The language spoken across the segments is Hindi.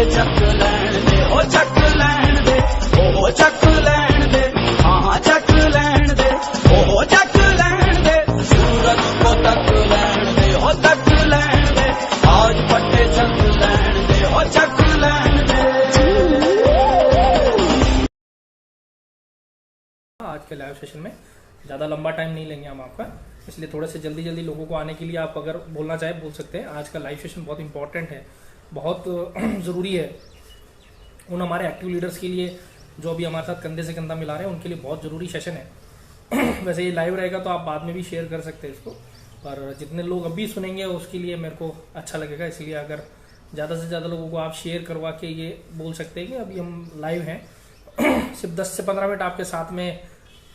ਚੱਕ ਲੈਣ ਦੇ ਉਹ ਚੱਕ ਲੈਣ ਦੇ ਉਹ ਚੱਕ ਲੈਣ ਦੇ ਹਾਂ ਚੱਕ ਲੈਣ ਦੇ ਉਹ ਚੱਕ ਲੈਣ ਦੇ सूरज को तक ਲੈਣ ਦੇ ਉਹ ਤੱਕ ਲੈਣ ਦੇ आज पट्टे ਚੱਕ ਲੈਣ ਦੇ ਉਹ ਚੱਕ ਲੈਣ ਦੇ। आज के लाइव सेशन में ज़्यादा लंबा टाइम नहीं लेंगे हम आपका, इसलिए थोड़े से जल्दी जल्दी लोगों को आने के लिए आप अगर बोलना चाहें बोल सकते हैं। आज का लाइव सेशन बहुत इंपॉर्टेंट है, बहुत ज़रूरी है उन हमारे एक्टिव लीडर्स के लिए जो अभी हमारे साथ कंधे से कंधा मिला रहे हैं, उनके लिए बहुत ज़रूरी सेशन है। वैसे ये लाइव रहेगा तो आप बाद में भी शेयर कर सकते हैं इसको, पर जितने लोग अभी सुनेंगे उसके लिए मेरे को अच्छा लगेगा, इसलिए अगर ज़्यादा से ज़्यादा लोगों को आप शेयर करवा के ये बोल सकते हैं कि अभी हम लाइव हैं, सिर्फ 10 से 15 मिनट आपके साथ में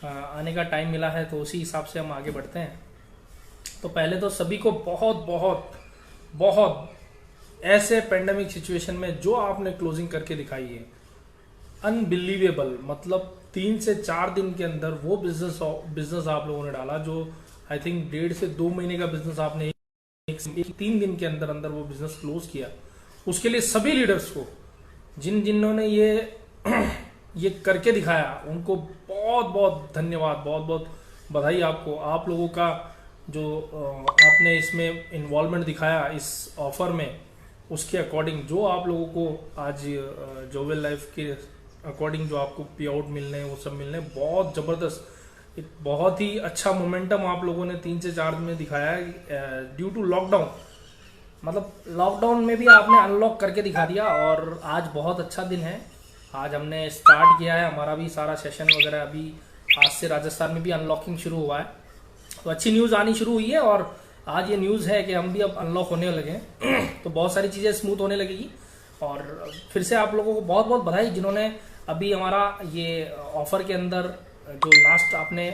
आने का टाइम मिला है, तो उसी हिसाब से हम आगे बढ़ते हैं। तो पहले तो सभी को बहुत बहुत बहुत ऐसे पेंडेमिक सिचुएशन में जो आपने क्लोजिंग करके दिखाई है, अनबिलीवेबल, मतलब 3 से 4 दिन के अंदर वो बिजनेस आप लोगों ने डाला जो आई थिंक 1.5 से 2 महीने का बिजनेस आपने 3 दिन के अंदर अंदर वो बिजनेस क्लोज किया। उसके लिए सभी लीडर्स को जिन्होंने ये करके दिखाया उनको बहुत बहुत धन्यवाद, बहुत बहुत बधाई आपको। आप लोगों का जो आपने इसमें इन्वॉल्वमेंट दिखाया इस ऑफर में, उसके अकॉर्डिंग जो आप लोगों को आज जोवेल लाइफ के अकॉर्डिंग जो आपको पे आउट मिलने हैं वो सब मिलने, बहुत ज़बरदस्त, एक बहुत ही अच्छा मोमेंटम आप लोगों ने 3 से 4 दिन में दिखाया है ड्यू टू लॉकडाउन। मतलब लॉकडाउन में भी आपने अनलॉक करके दिखा दिया और आज बहुत अच्छा दिन है। आज हमने स्टार्ट किया है हमारा भी सारा सेशन वगैरह, अभी आज से राजस्थान में भी अनलॉकिंग शुरू हुआ है, तो अच्छी न्यूज़ आनी शुरू हुई है। और आज ये न्यूज़ है कि हम भी अब अनलॉक होने लगे हैं, तो बहुत सारी चीज़ें स्मूथ होने लगेगी। और फिर से आप लोगों को बहुत बहुत बधाई जिन्होंने अभी हमारा ये ऑफर के अंदर जो लास्ट आपने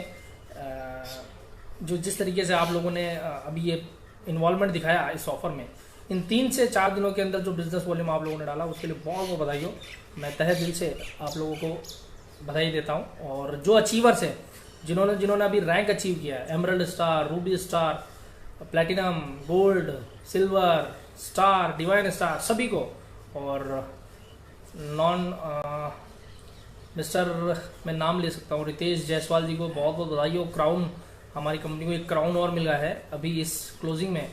जो जिस तरीके से आप लोगों ने अभी ये इन्वॉल्वमेंट दिखाया इस ऑफर में, इन 3 से 4 दिनों के अंदर जो बिजनेस वॉल्यूम आप लोगों ने डाला उसके लिए बहुत बहुत बधाई हो। मैं तहे दिल से आप लोगों को बधाई देता हूं। और जो अचीवर्स हैं जिन्होंने अभी रैंक अचीव किया है, emerald star, Ruby star, platinum, gold, silver star, divine star, सभी को, और नॉन मिस्टर मैं नाम ले सकता हूँ रितेश जायसवाल जी को बहुत बहुत बधाई हो। क्राउन, हमारी कंपनी को एक क्राउन और मिला है अभी इस क्लोजिंग में,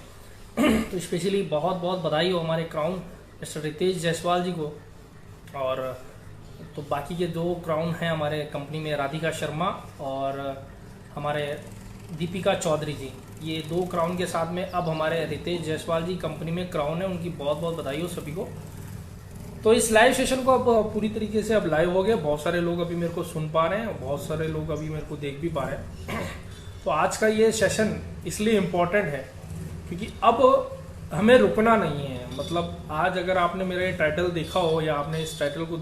तो स्पेशली बहुत बहुत बधाई हो हमारे क्राउन मिस्टर रितेश जायसवाल जी को। और तो बाकी के 2 क्राउन हैं हमारे कंपनी में, राधिका शर्मा और हमारे दीपिका चौधरी जी, ये 2 क्राउन के साथ में अब हमारे रितेश जायसवाल जी कंपनी में क्राउन है, उनकी बहुत बहुत बधाई हो सभी को। तो इस लाइव सेशन को अब पूरी तरीके से अब लाइव हो गया, बहुत सारे लोग अभी मेरे को सुन पा रहे हैं, बहुत सारे लोग अभी मेरे को देख भी पा रहे हैं। तो आज का ये सेशन इसलिए इम्पोर्टेंट है क्योंकि अब हमें रुकना नहीं है। मतलब आज अगर आपने मेरा ये टाइटल देखा हो या आपने इस टाइटल को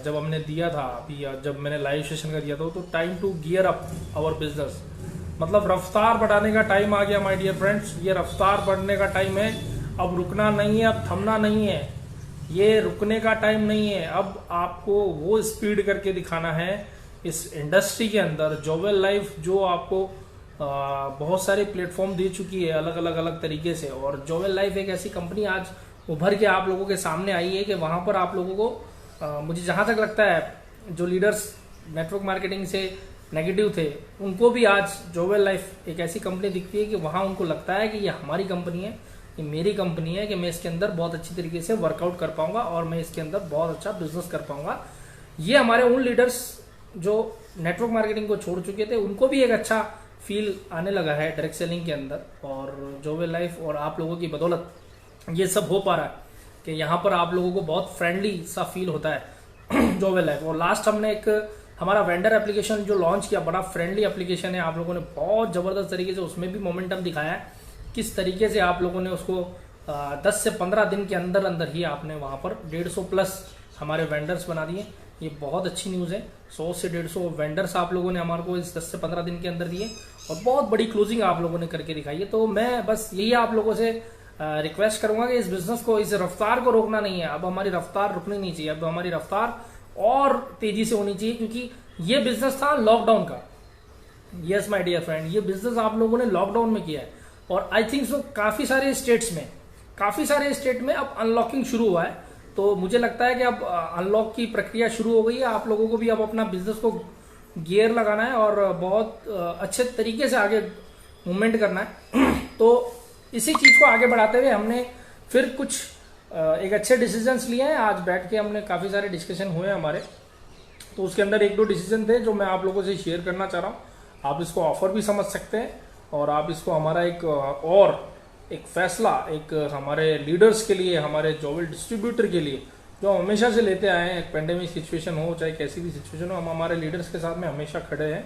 जब हमने दिया था अभी, जब मैंने लाइव सेशन का दिया था, तो time to gear up our business, मतलब रफ्तार बढ़ाने का टाइम आ गया माय डियर फ्रेंड्स। ये रफ्तार बढ़ने का टाइम है, अब रुकना नहीं है, अब थमना नहीं है, ये रुकने का टाइम नहीं है। अब आपको वो स्पीड करके दिखाना है इस इंडस्ट्री के अंदर। जोवेल लाइफ जो आपको बहुत सारे प्लेटफॉर्म दे चुकी है अलग अलग तरीके से, और जोवेल लाइफ एक ऐसी कंपनी आज उभर के आप लोगों के सामने आई है कि वहां पर आप लोगों को मुझे जहां तक लगता है जो लीडर्स नेटवर्क मार्केटिंग से नेगेटिव थे उनको भी आज जोवेल लाइफ एक ऐसी कंपनी दिखती है कि वहां उनको लगता है कि ये हमारी कंपनी है, ये मेरी कंपनी है, कि मैं इसके अंदर बहुत अच्छी तरीके से वर्कआउट कर पाऊंगा और मैं इसके अंदर बहुत अच्छा बिजनेस कर पाऊंगा। ये हमारे उन लीडर्स जो नेटवर्क मार्केटिंग को छोड़ चुके थे उनको भी एक अच्छा फील आने लगा है डायरेक्ट सेलिंग के अंदर, और जोवेल लाइफ और आप लोगों की बदौलत ये सब हो पा रहा है कि यहाँ पर आप लोगों को बहुत फ्रेंडली सा फील होता है जोवेल लाइफ। और लास्ट हमने एक हमारा वेंडर एप्लीकेशन जो लॉन्च किया, बड़ा फ्रेंडली एप्लीकेशन है, आप लोगों ने बहुत जबरदस्त तरीके से उसमें भी मोमेंटम दिखाया है, किस तरीके से आप लोगों ने उसको 10 से 15 दिन के अंदर अंदर ही आपने वहां पर 150 प्लस हमारे वेंडर्स बना दिए। ये बहुत अच्छी न्यूज़ है, 100 से 150 वेंडर्स आप लोगों ने हमारे को इस 10 से 15 दिन के अंदर दिए और बहुत बड़ी क्लोजिंग आप लोगों ने करके दिखाई है। तो मैं बस यही आप लोगों से रिक्वेस्ट करूंगा कि इस बिजनेस को, इस रफ्तार को रोकना नहीं है। अब हमारी रफ्तार रुकनी नहीं चाहिए, अब हमारी रफ्तार और तेजी से होनी चाहिए, क्योंकि ये बिजनेस था लॉकडाउन का। यस माय डियर फ्रेंड, ये बिजनेस आप लोगों ने लॉकडाउन में किया है और आई थिंक सो काफी सारे स्टेट में अब अनलॉकिंग शुरू हुआ है। तो मुझे लगता है कि अब अनलॉक की प्रक्रिया शुरू हो गई है। आप लोगों को भी अब अपना बिजनेस को गियर लगाना है और बहुत अच्छे तरीके से आगे मूवमेंट करना है। तो इसी चीज को आगे बढ़ाते हुए हमने फिर कुछ एक अच्छे डिसीजंस लिए हैं। आज बैठ के हमने काफी सारे डिस्कशन हुए हमारे, तो उसके अंदर एक दो डिसीजन थे जो मैं आप लोगों से शेयर करना चाह रहा हूँ। आप इसको ऑफर भी समझ सकते हैं और आप इसको हमारा एक फैसला एक हमारे लीडर्स के लिए, हमारे जॉबल डिस्ट्रीब्यूटर के लिए जो हम हमेशा से लेते आए हैं, एक पेंडेमिक सिचुएशन हो चाहे कैसी भी सिचुएशन हो, हम हमारे लीडर्स के साथ में हमेशा खड़े हैं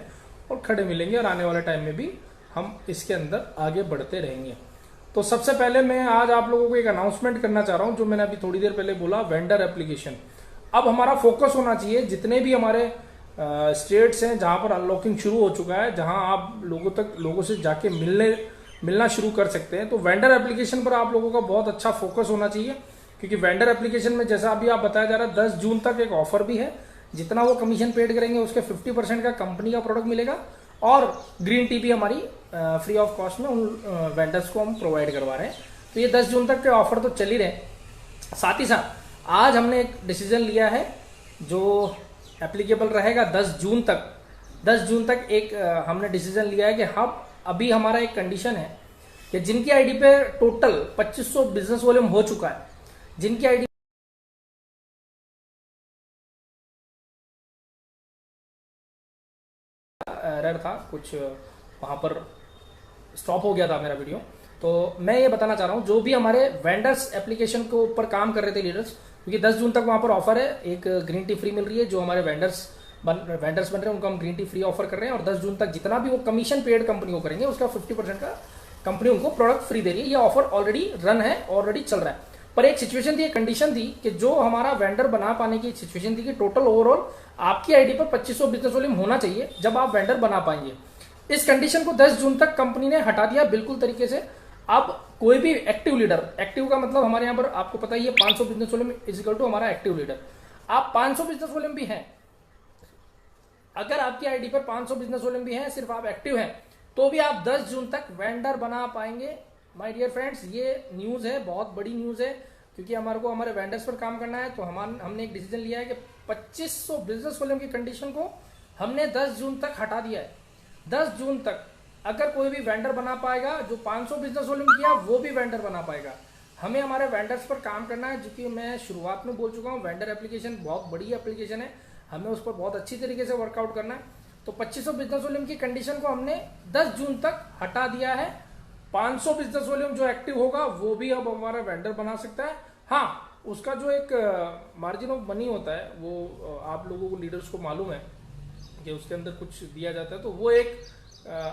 और खड़े मिलेंगे और आने वाले टाइम में भी हम इसके अंदर आगे बढ़ते रहेंगे। तो सबसे पहले मैं आज आप लोगों को एक अनाउंसमेंट करना चाह रहा हूं, जो मैंने अभी थोड़ी देर पहले बोला, वेंडर एप्लीकेशन। अब हमारा फोकस होना चाहिए, जितने भी हमारे स्टेट्स हैं जहां पर अनलॉकिंग शुरू हो चुका है, जहां आप लोगों से जाके मिलना शुरू कर सकते हैं, तो वेंडर एप्लीकेशन पर आप लोगों का बहुत अच्छा फोकस होना चाहिए। क्योंकि वेंडर एप्लीकेशन में जैसा अभी आप बताया जा रहा है 10 जून तक एक ऑफर भी है, जितना वो कमीशन पेड करेंगे उसके 50% का कंपनी का प्रोडक्ट मिलेगा और ग्रीन टी भी हमारी फ्री ऑफ कॉस्ट में उन वेंडर्स को हम प्रोवाइड करवा रहे हैं। तो ये 10 जून तक के ऑफर तो चल ही रहे। साथ ही साथ आज हमने एक डिसीजन लिया है जो एप्लीकेबल रहेगा 10 जून तक। 10 जून तक एक हमने डिसीजन लिया है कि हम अभी हमारा एक कंडीशन है कि जिनकी आईडी पे टोटल 2500 बिजनेस वॉल्यूम हो चुका है, जिनकी आईडी एरर था कुछ, वहां पर स्टॉप हो गया था मेरा वीडियो। तो मैं ये बताना चाह रहा हूं, जो भी हमारे वेंडर्स एप्लीकेशन के ऊपर काम कर रहे थे लीडर्स, क्योंकि 10 जून तक वहां पर ऑफर है, एक ग्रीन टी फ्री मिल रही है। जो हमारे वेंडर्स बन रहे हैं उनको हम ग्रीन टी फ्री ऑफर कर रहे हैं और 10 जून तक जितना भी वो कमीशन पेड कंपनी को करेंगे उसका 50% का कंपनी उनको प्रोडक्ट फ्री दे रही है। ये ऑफर ऑलरेडी रन है, ऑलरेडी चल रहा है। पर एक सिचुएशन थी, एक कंडीशन थी कि जो हमारा वेंडर बना पाने की सिचुएशन थी कि टोटल ओवरऑल आपकी आईडी पर 2500 बिजनेस वॉल्यूम होना चाहिए जब आप वेंडर बना पाएंगे। इस कंडीशन को 10 जून तक कंपनी ने हटा दिया बिल्कुल तरीके से। अब कोई भी एक्टिव लीडर, एक्टिव का मतलब हमारे यहाँ पर आपको पता ही है 500 business volume is equal to हमारा एक्टिव लीडर। आप 500 बिजनेस वॉल्यूम भी हैं, अगर आपकी आईडी पर 500 बिजनेस वॉल्यूम भी है, सिर्फ आप एक्टिव हैं, तो भी आप 10 जून तक वेंडर बना पाएंगे। माय डियर फ्रेंड्स, ये न्यूज है, बहुत बड़ी न्यूज है, क्योंकि हमारे को हमारे वेंडर्स पर काम करना है। तो हमने एक डिसीजन लिया है कि 2500 बिजनेस वॉल्यूम की कंडीशन को हमने 10 जून तक हटा दिया है। 10 जून तक अगर कोई भी वेंडर बना पाएगा, जो 500 बिजनेस वॉल्यूम किया वो भी वेंडर बना पाएगा। हमें हमारे वेंडर्स पर काम करना है, जो कि मैं शुरुआत में बोल चुका हूँ, वेंडर एप्लीकेशन बहुत बड़ी एप्लीकेशन है, हमें उस पर बहुत अच्छी तरीके से वर्कआउट करना है। तो 2500 बिजनेस वॉल्यूम की कंडीशन को हमने 10 जून तक हटा दिया है। 500 बिजनेस वॉल्यूम जो एक्टिव होगा वो भी अब हमारा वेंडर बना सकता है। हाँ, उसका जो एक मार्जिन ऑफ मनी होता है वो आप लोगों को लीडर्स को मालूम है कि उसके अंदर कुछ दिया जाता है। तो वो एक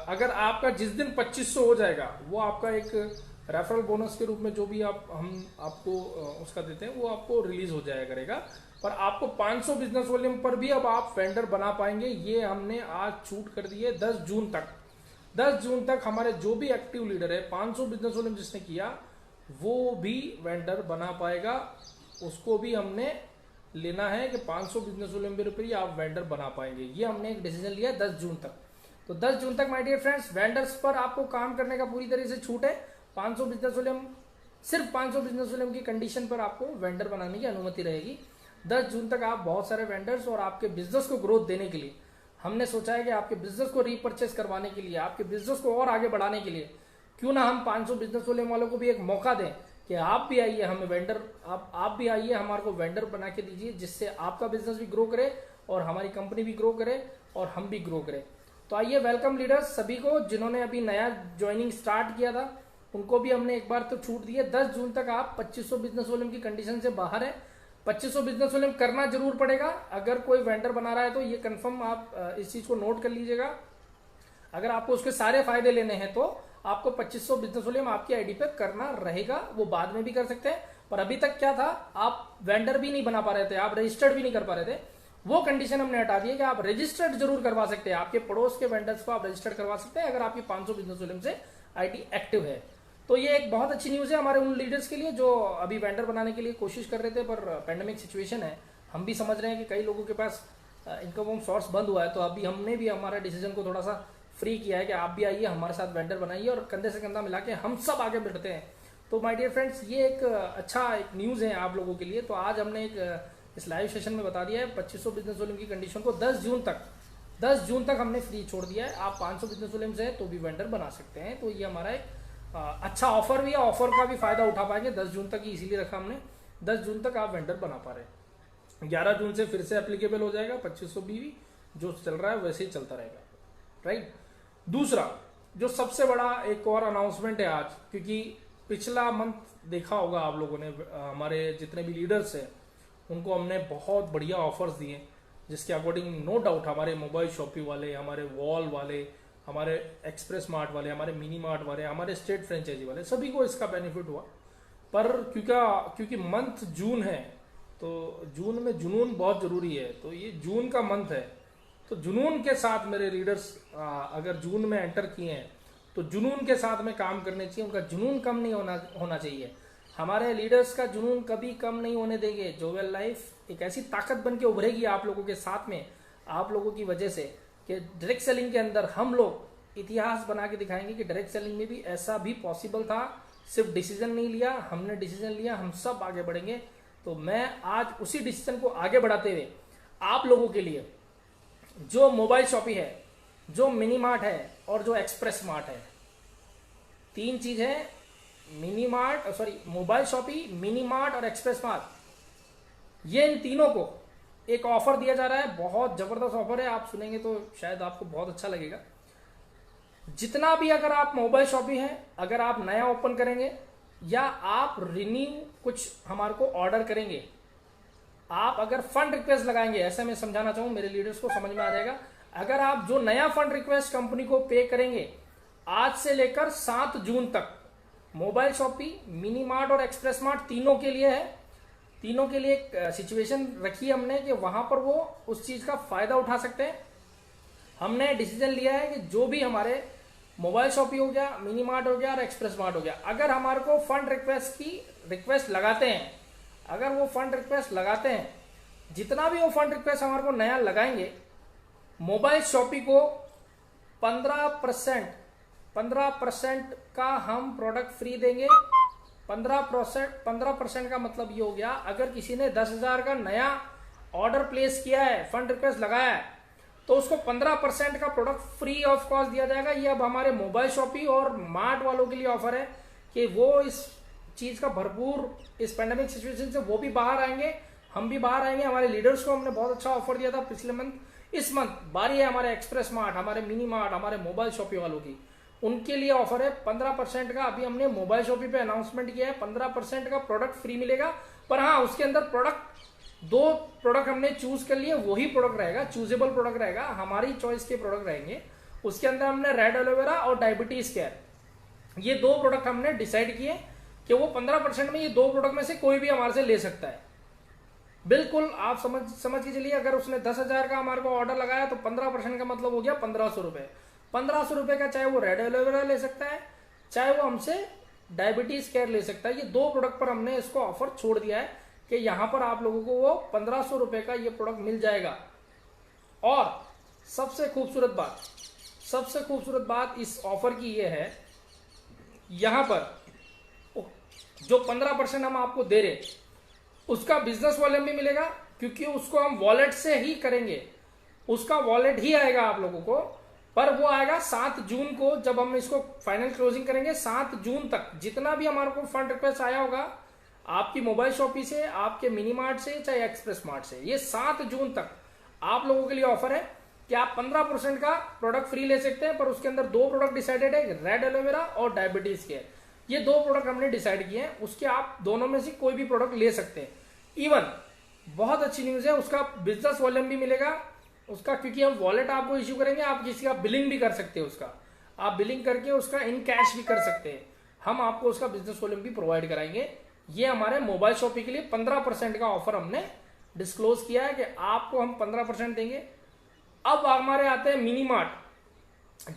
अगर आपका जिस दिन 2500 हो जाएगा वो आपका एक रेफरल बोनस के रूप में जो भी हम आपको उसका देते हैं वो आपको रिलीज हो जाया करेगा। पर आपको 500 बिजनेस वॉल्यूम पर भी अब आप वेंडर बना पाएंगे। ये हमने आज छूट कर दी है 10 जून तक। 10 जून तक हमारे जो भी एक्टिव लीडर है 500 बिजनेस वॉल्यूम जिसने किया वो भी वेंडर बना पाएगा। उसको भी हमने लेना है कि 500 बिजनेस वॉल्यूम पर ही आप वेंडर बना पाएंगे। ये हमने एक डिसीजन लिया 10 जून तक। तो 10 जून तक माय डियर फ्रेंड्स वेंडर्स पर आपको काम करने का पूरी तरह से छूट है। 500 बिजनेस वॉल्यूम, सिर्फ 500 बिजनेस वॉल्यूम की कंडीशन पर आपको वेंडर बनाने की अनुमति रहेगी। 10 जून तक आप बहुत सारे वेंडर्स और आपके बिजनेस को ग्रोथ देने के लिए हमने सोचा है कि आपके बिजनेस को रीपरचेस करवाने के लिए, आपके बिजनेस को और आगे बढ़ाने के लिए क्यों ना हम 500 बिजनेस वॉल्यूम वालों को भी एक मौका दें कि आप भी आइए, हमें वेंडर, आप भी आइए, हमारे को वेंडर बना के दीजिए, जिससे आपका बिजनेस भी ग्रो करे और हमारी कंपनी भी ग्रो करे और हम भी ग्रो करें। तो आइए, वेलकम लीडर्स सभी को जिन्होंने अभी नया ज्वाइनिंग स्टार्ट किया था, उनको भी हमने एक बार तो छूट दी है। 10 जून तक आप 2500 बिजनेस वॉल्यूम की कंडीशन से बाहर है। 2500 बिजनेस वॉल्यूम करना जरूर पड़ेगा। अगर कोई वेंडर बना रहा है तो ये कंफर्म आप इस चीज को नोट कर लीजिएगा। अगर आपको उसके सारे फायदे लेने हैं तो आपको 2500 बिजनेस वॉल्यूम आपकी आईडी पे करना रहेगा। वो बाद में भी कर सकते हैं, पर अभी तक क्या था, आप वेंडर भी नहीं बना पा रहे थे, आप रजिस्टर्ड भी नहीं कर पा रहे थे। वो कंडीशन हमने हटा दी है कि आप रजिस्टर्ड जरूर करवा सकते हैं। आपके पड़ोस के वेंडर्स को आप रजिस्टर्ड करवा सकते हैं अगर आपकी 500 बिजनेस वॉल्यूम से आईडी एक्टिव है। तो ये एक बहुत अच्छी न्यूज है हमारे उन लीडर्स के लिए जो अभी वेंडर बनाने के लिए कोशिश कर रहे थे, पर पेंडेमिक सिचुएशन है, हम भी समझ रहे हैं कि कई लोगों के पास इनकम सोर्स बंद हुआ है। तो अभी हमने भी हमारा डिसीजन को थोड़ा सा फ्री किया है कि आप भी आइए, हमारे साथ वेंडर बनाइए और कंधे से कंधा मिला के हम सब आगे बढ़ते हैं। तो माय डियर फ्रेंड्स, ये एक अच्छा एक न्यूज़ है आप लोगों के लिए। तो आज हमने एक इस लाइव सेशन में बता दिया है 2500 बिजनेस वॉल्यूम की कंडीशन को 10 जून तक हमने फ्री छोड़ दिया है। आप 500 बिजनेस वॉल्यूम से तो भी वेंडर बना सकते हैं। तो ये हमारा एक अच्छा ऑफर भी है, ऑफर का भी फायदा उठा पाएंगे। 10 जून तक ही इसीलिए रखा हमने, 10 जून तक आप वेंडर बना पा रहे हैं। 11 जून से फिर से एप्लीकेबल हो जाएगा 2500 बीवी, जो चल रहा है वैसे ही चलता रहेगा, राइट। दूसरा जो सबसे बड़ा एक और अनाउंसमेंट है आज, क्योंकि पिछला मंथ देखा होगा आप लोगों ने, हमारे जितने भी लीडर्स हैं उनको हमने बहुत बढ़िया ऑफर्स दिए, जिसके अकॉर्डिंग नो डाउट हमारे मोबाइल शॉपिंग वाले, हमारे वॉल वाले, हमारे एक्सप्रेस मार्ट वाले, हमारे मिनी मार्ट वाले, हमारे स्टेट फ्रेंचाइजी वाले, सभी को इसका बेनिफिट हुआ। पर क्योंकि मंथ जून है, तो जून में जुनून बहुत जरूरी है। तो ये जून का मंथ है, तो जुनून के साथ मेरे लीडर्स अगर जून में एंटर किए हैं तो जुनून के साथ में काम करने चाहिए। उनका जुनून कम नहीं होना चाहिए। हमारे लीडर्स का जुनून कभी कम नहीं होने देंगे। जोवेल लाइफ एक ऐसी ताकत बन के उभरेगी आप लोगों के साथ में, आप लोगों की वजह से, कि डायरेक्ट सेलिंग के अंदर हम लोग इतिहास बना के दिखाएंगे कि डायरेक्ट सेलिंग में भी ऐसा भी पॉसिबल था। सिर्फ डिसीजन नहीं लिया, हमने डिसीजन लिया, हम सब आगे बढ़ेंगे। तो मैं आज उसी डिसीजन को आगे बढ़ाते हुए आप लोगों के लिए जो मोबाइल शॉपिंग है, जो मिनी मार्ट है और जो एक्सप्रेस मार्ट है, 3 चीज है, मोबाइल शॉपिंग, मिनी मार्ट और एक्सप्रेस मार्ट, ये इन तीनों को एक ऑफर दिया जा रहा है। बहुत जबरदस्त ऑफर है, आप सुनेंगे तो शायद आपको बहुत अच्छा लगेगा। जितना भी अगर आप मोबाइल शॉपिंग है, अगर आप नया ओपन करेंगे या आप रिन्यू कुछ हमारे को ऑर्डर करेंगे, आप अगर फंड रिक्वेस्ट लगाएंगे, ऐसा मैं समझाना चाहूँ, मेरे लीडर्स को समझ में आ जाएगा। अगर आप जो नया फंड रिक्वेस्ट कंपनी को पे करेंगे आज से लेकर 7 जून तक, मोबाइल शॉपिंग, मिनी मार्ट और एक्सप्रेस मार्ट तीनों के लिए है। तीनों के लिए एक सिचुएशन रखी है हमने कि वहां पर वो उस चीज का फायदा उठा सकते हैं। हमने डिसीजन लिया है कि जो भी हमारे मोबाइल शॉपिंग हो गया, मिनी मार्ट हो गया और एक्सप्रेस मार्ट हो गया, अगर हमारे को फंड रिक्वेस्ट की रिक्वेस्ट लगाते हैं, अगर वो फंड रिक्वेस्ट लगाते हैं, जितना भी वो फंड रिक्वेस्ट हमारे को नया लगाएंगे, मोबाइल शॉपिंग को 15% का हम प्रोडक्ट फ्री देंगे। 15% का मतलब ये हो गया, अगर किसी ने 10,000 का नया ऑर्डर प्लेस किया है, फंड रिक्वेस्ट लगाया है, तो उसको 15% का प्रोडक्ट फ्री ऑफ कॉस्ट दिया जाएगा। ये अब हमारे मोबाइल शॉपिंग और मार्ट वालों के लिए ऑफर है कि वो इस चीज का भरपूर, इस पैंडेमिक सिचुएशन से वो भी बाहर आएंगे, हम भी बाहर आएंगे। हमारे लीडर्स को हमने बहुत अच्छा ऑफर दिया था पिछले मंथ। इस मंथ बारी है हमारे एक्सप्रेस मार्ट, हमारे मिनी मार्ट, हमारे मोबाइल शॉपिंग वालों की, उनके लिए ऑफर है 15% का। अभी हमने मोबाइल शॉपिंग पे अनाउंसमेंट किया है, 15% का प्रोडक्ट फ्री मिलेगा। पर हाँ, उसके अंदर दो प्रोडक्ट हमने चूज कर लिए, वही प्रोडक्ट रहेगा, चूजेबल प्रोडक्ट रहेगा, हमारी चॉइस के प्रोडक्ट रहेंगे। उसके अंदर हमने रेड एलोवेरा और डायबिटीज केयर, ये 2 प्रोडक्ट हमने डिसाइड किए कि वो 15% में, ये 2 प्रोडक्ट में से कोई भी हमारे से ले सकता है। बिल्कुल आप समझ के चलिए, अगर उसने 10,000 का हमारे को ऑर्डर लगाया तो 15% का मतलब हो गया 1,500 रुपए। 1,500 रुपए का चाहे वो रेड एलोवेरा ले सकता है, चाहे वो हमसे डायबिटीज केयर ले सकता है। ये 2 प्रोडक्ट पर हमने इसको ऑफर छोड़ दिया है कि यहां पर आप लोगों को वो 1,500 रुपए का ये प्रोडक्ट मिल जाएगा। और सबसे खूबसूरत बात इस ऑफर की ये है, यहां पर जो 15% हम आपको दे रहे, उसका बिजनेस वॉल्यूम भी मिलेगा, क्योंकि उसको हम वॉलेट से ही करेंगे, उसका वॉलेट ही आएगा आप लोगों को। पर वो आएगा 7 जून को, जब हम इसको फाइनल क्लोजिंग करेंगे। 7 जून तक जितना भी हमारे को फंड रिक्वेस्ट आया होगा, आपकी मोबाइल शॉपिंग से, आपके मिनी मार्ट से, चाहे एक्सप्रेस मार्ट से, ये 7 जून तक आप लोगों के लिए ऑफर है कि आप 15% का प्रोडक्ट फ्री ले सकते हैं। पर उसके अंदर 2 प्रोडक्ट डिसाइडेड है, रेड एलोवेरा और डायबिटीज केयर। ये 2 प्रोडक्ट हमने डिसाइड किए हैं, उसके आप दोनों में से कोई भी प्रोडक्ट ले सकते हैं। इवन बहुत अच्छी न्यूज है, उसका बिजनेस वॉल्यूम भी मिलेगा उसका, क्योंकि हम वॉलेट आपको इश्यू करेंगे, आप किसी का बिलिंग भी कर सकते हैं, उसका आप बिलिंग करके उसका इन कैश भी कर सकते हैं। हम आपको उसका बिजनेस वॉल्यूम भी प्रोवाइड कराएंगे। ये हमारे मोबाइल शॉपिंग के लिए 15% का ऑफर हमने डिस्क्लोज किया है कि आपको हम 15% देंगे। अब हमारे आते हैं मिनी मार्ट।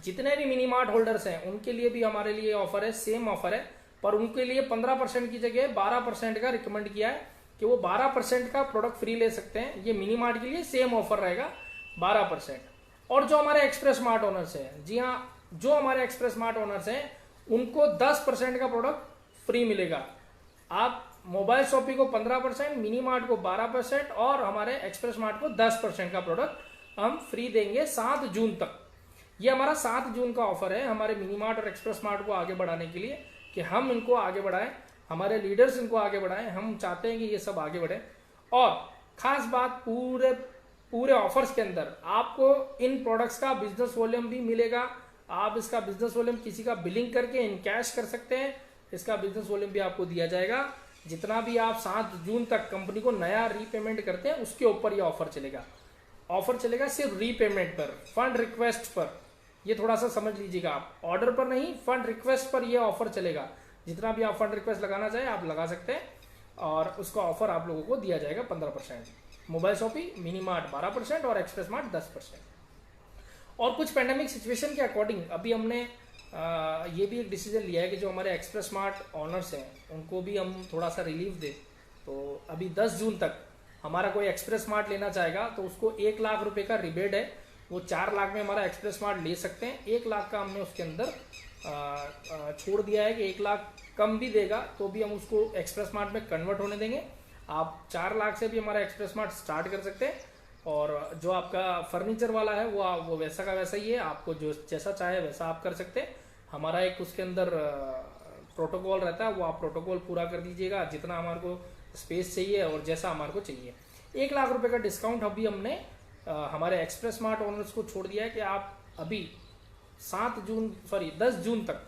जितने भी मिनी मार्ट होल्डर्स हैं उनके लिए भी हमारे लिए ऑफर है, सेम ऑफर है, पर उनके लिए 15% की जगह 12% का रिकमेंड किया है कि वो 12% का प्रोडक्ट फ्री ले सकते हैं। ये मिनी मार्ट के लिए सेम ऑफर रहेगा 12%। और जो हमारे एक्सप्रेस मार्ट ओनर्स हैं, जी हाँ, जो हमारे एक्सप्रेस मार्ट ओनर्स हैं, उनको 10% का प्रोडक्ट फ्री मिलेगा। आप मोबाइल शॉपिंग को 15%, मिनी मार्ट को 12% और हमारे एक्सप्रेस मार्ट को 10% का प्रोडक्ट हम फ्री देंगे 7 जून तक। ये हमारा 7 जून का ऑफर है हमारे मिनी मार्ट और एक्सप्रेस मार्ट को आगे बढ़ाने के लिए, कि हम इनको आगे बढ़ाएं, हमारे लीडर्स इनको आगे बढ़ाएं। हम चाहते हैं कि ये सब आगे बढ़े। और खास बात, पूरे ऑफर्स के अंदर आपको इन प्रोडक्ट्स का बिजनेस वॉल्यूम भी मिलेगा। आप इसका बिजनेस वॉल्यूम किसी का बिलिंग करके इन कैश कर सकते हैं, इसका बिजनेस वॉल्यूम भी आपको दिया जाएगा। जितना भी आप 7 जून तक कंपनी को नया रीपेमेंट करते हैं उसके ऊपर ये ऑफर चलेगा। ऑफर चलेगा सिर्फ रीपेमेंट पर, फंड रिक्वेस्ट पर। ये थोड़ा सा समझ लीजिएगा आप, ऑर्डर पर नहीं, फंड रिक्वेस्ट पर ये ऑफर चलेगा। जितना भी आप फंड रिक्वेस्ट लगाना चाहे आप लगा सकते हैं और उसका ऑफर आप लोगों को दिया जाएगा 15%। मोबाइल शॉपिंग, मिनी मार्ट 12% और एक्सप्रेस मार्ट 10%। और कुछ पैंडेमिक सिचुएशन के अकॉर्डिंग अभी हमने ये भी एक डिसीजन लिया है कि जो हमारे एक्सप्रेस मार्ट ऑनर्स हैं उनको भी हम थोड़ा सा रिलीफ दें। तो अभी 10 जून तक हमारा कोई एक्सप्रेस मार्ट लेना चाहेगा तो उसको 1 लाख रुपए का रिबेट है, वो 4 लाख में हमारा एक्सप्रेस मार्ट ले सकते हैं। 1 लाख का हमने उसके अंदर छोड़ दिया है कि 1 लाख कम भी देगा तो भी हम उसको एक्सप्रेस मार्ट में कन्वर्ट होने देंगे। आप 4 लाख से भी हमारा एक्सप्रेस मार्ट स्टार्ट कर सकते हैं। और जो आपका फर्नीचर वाला है वो वैसा का वैसा ही है, आपको जो जैसा चाहे वैसा आप कर सकते हैं। हमारा एक उसके अंदर प्रोटोकॉल रहता है, वो आप प्रोटोकॉल पूरा कर दीजिएगा जितना हमारे को स्पेस चाहिए और जैसा हमारे को चाहिए। 1 लाख रुपए का डिस्काउंट अभी हमने हमारे एक्सप्रेस मार्ट ओनर्स को छोड़ दिया है कि आप अभी 10 जून तक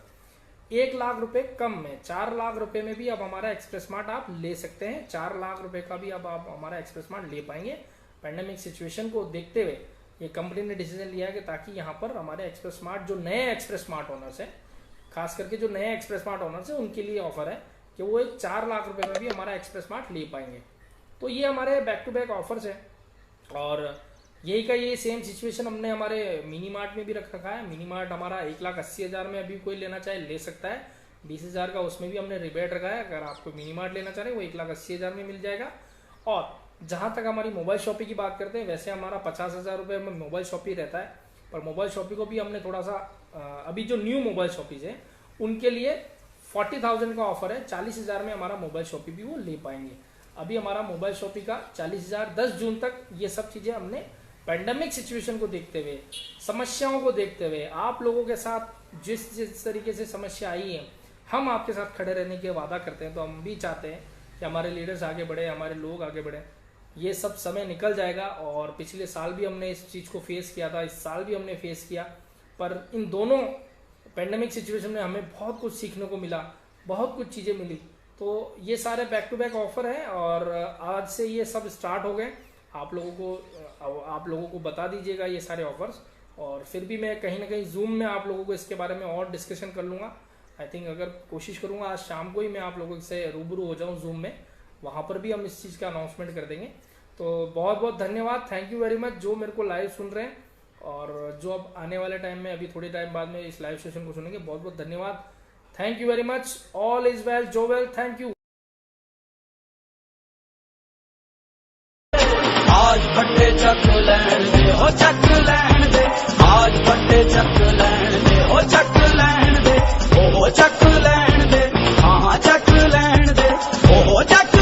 1 लाख रुपए कम में 4 लाख रुपए में भी अब हमारा एक्सप्रेस मार्ट आप ले सकते हैं। 4 लाख रुपए का भी अब आप हमारा एक्सप्रेस मार्ट ले पाएंगे। पैंडेमिक सिचुएशन को देखते हुए ये कंपनी ने डिसीजन लिया है कि ताकि यहाँ पर हमारे एक्सप्रेस मार्ट जो नए एक्सप्रेस मार्ट ओनर्स हैं, खास करके जो नए एक्सप्रेस मार्ट ओनर्स हैं उनके लिए ऑफर है कि वो 4 लाख रुपए में भी हमारा एक्सप्रेस मार्ट ले पाएंगे। तो ये हमारे बैक टू बैक ऑफर्स है और यही का ये सेम सिचुएशन हमने हमारे मिनी मार्ट में भी रख रखा है। मिनी मार्ट हमारा 1,80,000 में अभी कोई लेना चाहे ले सकता है। 20,000 का उसमें भी हमने रिबेट रखा है। अगर आपको मिनी मार्ट लेना चाह रहे हैं वो 1,80,000 में मिल जाएगा। और जहां तक हमारी मोबाइल शॉपिंग की बात करते हैं, वैसे हमारा 50,000 रुपये में मोबाइल शॉपिंग रहता है, पर मोबाइल शॉपिंग को भी हमने थोड़ा सा अभी जो न्यू मोबाइल शॉपिंग है उनके लिए 40,000 का ऑफर है। 40,000 में हमारा मोबाइल शॉपिंग भी वो ले पाएंगे। अभी हमारा मोबाइल शॉपिंग का 40,000 10 जून तक। ये सब चीजें हमने पैंडेमिक सिचुएशन को देखते हुए, समस्याओं को देखते हुए, आप लोगों के साथ जिस तरीके से समस्या आई है, हम आपके साथ खड़े रहने के वादा करते हैं। तो हम भी चाहते हैं कि हमारे लीडर्स आगे बढ़े, हमारे लोग आगे बढ़े। ये सब समय निकल जाएगा और पिछले साल भी हमने इस चीज़ को फेस किया था, इस साल भी हमने फेस किया, पर इन दोनों पैंडेमिक सिचुएशन में हमें बहुत कुछ सीखने को मिला, बहुत कुछ चीज़ें मिली। तो ये सारे बैक टू बैक ऑफर हैं और आज से ये सब स्टार्ट हो गए। आप लोगों को बता दीजिएगा ये सारे ऑफर्स, और फिर भी मैं कहीं ना कहीं जूम में आप लोगों को इसके बारे में और डिस्कशन कर लूँगा। आई थिंक अगर कोशिश करूँगा आज शाम को ही मैं आप लोगों से रूबरू हो जाऊँ जूम में, वहाँ पर भी हम इस चीज़ का अनाउंसमेंट कर देंगे। तो बहुत बहुत धन्यवाद, थैंक यू वेरी मच जो मेरे को लाइव सुन रहे हैं और जो अब आने वाले टाइम में अभी थोड़े टाइम बाद में इस लाइव सेशन को सुनेंगे। बहुत बहुत धन्यवाद, thank you very much. All is well, जो वेल, थैंक यू। आज फटे चक लैण दे, हो चक लैण दे, आज फटे चक लैण दे, हो चक लैण दे, ओ चक लैण दे, हाँ चक लैण दे, ओ चक